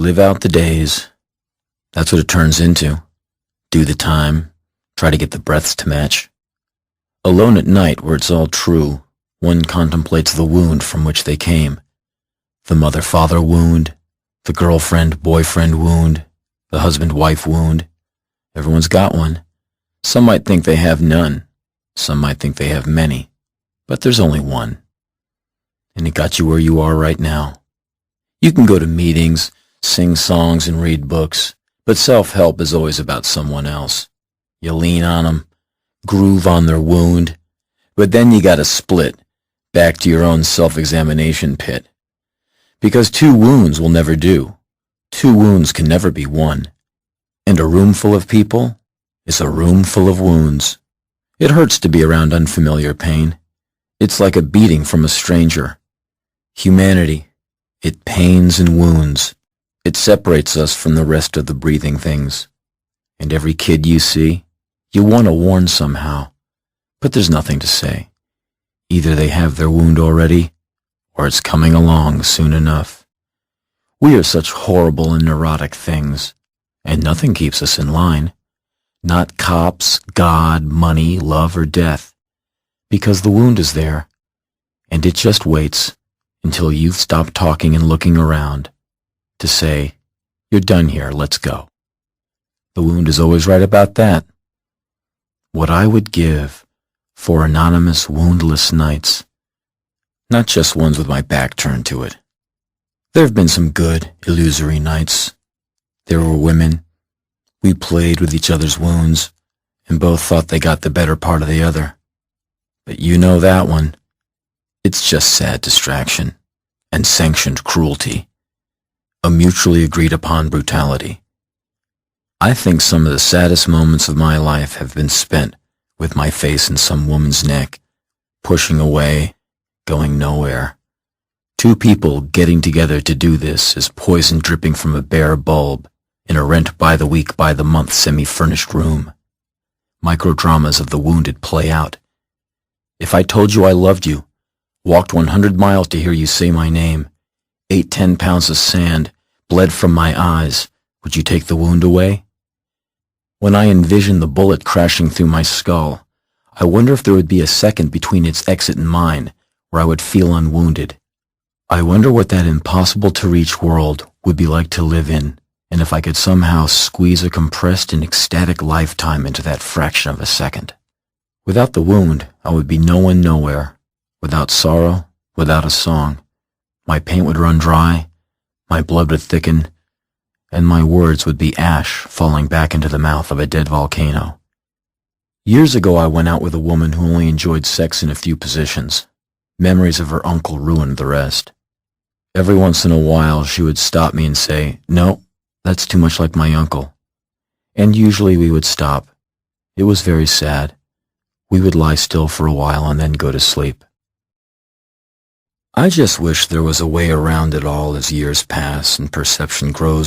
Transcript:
Live out the days. That's what it turns into. Do the time. Try to get the breaths to match. Alone at night, where it's all true, one contemplates the wound from which they came. The mother-father wound, the girlfriend-boyfriend wound, the husband-wife wound. Everyone's got one. Some might think they have none. Some might think they have many. But there's only one. And it got you where you are right now. You can go to meetings, sing songs, and read books, but self-help is always about someone else. You lean on them, groove on their wound, but then you gotta split, back to your own self-examination pit. Because two wounds will never do. Two wounds can never be one. And a room full of people is a room full of wounds. It hurts to be around unfamiliar pain. It's like a beating from a stranger. Humanity, it pains and wounds. It separates us from the rest of the breathing things. And every kid you see, you want to warn somehow. But there's nothing to say. Either they have their wound already, or it's coming along soon enough. We are such horrible and neurotic things, and nothing keeps us in line. Not cops, God, money, love, or death. Because the wound is there, and it just waits until you've stopped talking and looking around to say, "You're done here, let's go." The wound is always right about that. What I would give for anonymous, woundless nights, not just ones with my back turned to it. There have been some good, illusory nights. There were women. We played with each other's wounds, and both thought they got the better part of the other. But you know that one. It's just sad distraction and sanctioned cruelty, a mutually agreed upon brutality. I think some of the saddest moments of my life have been spent with my face in some woman's neck, pushing away, going nowhere. Two people getting together to do this is poison dripping from a bare bulb in a rent-by-the-week, by-the-month semi-furnished room. Microdramas of the wounded play out. If I told you I loved you, walked 100 miles to hear you say my name, ate 10 pounds of sand, bled from my eyes, would you take the wound away? When I envision the bullet crashing through my skull, I wonder if there would be a second between its exit and mine where I would feel unwounded. I wonder what that impossible-to-reach world would be like to live in, and if I could somehow squeeze a compressed and ecstatic lifetime into that fraction of a second. Without the wound, I would be no one nowhere. Without sorrow, without a song. My paint would run dry, my blood would thicken, and my words would be ash falling back into the mouth of a dead volcano. Years ago I went out with a woman who only enjoyed sex in a few positions. Memories of her uncle ruined the rest. Every once in a while she would stop me and say, "No, that's too much like my uncle." And usually we would stop. It was very sad. We would lie still for a while and then go to sleep. I just wish there was a way around it all as years pass and perception grows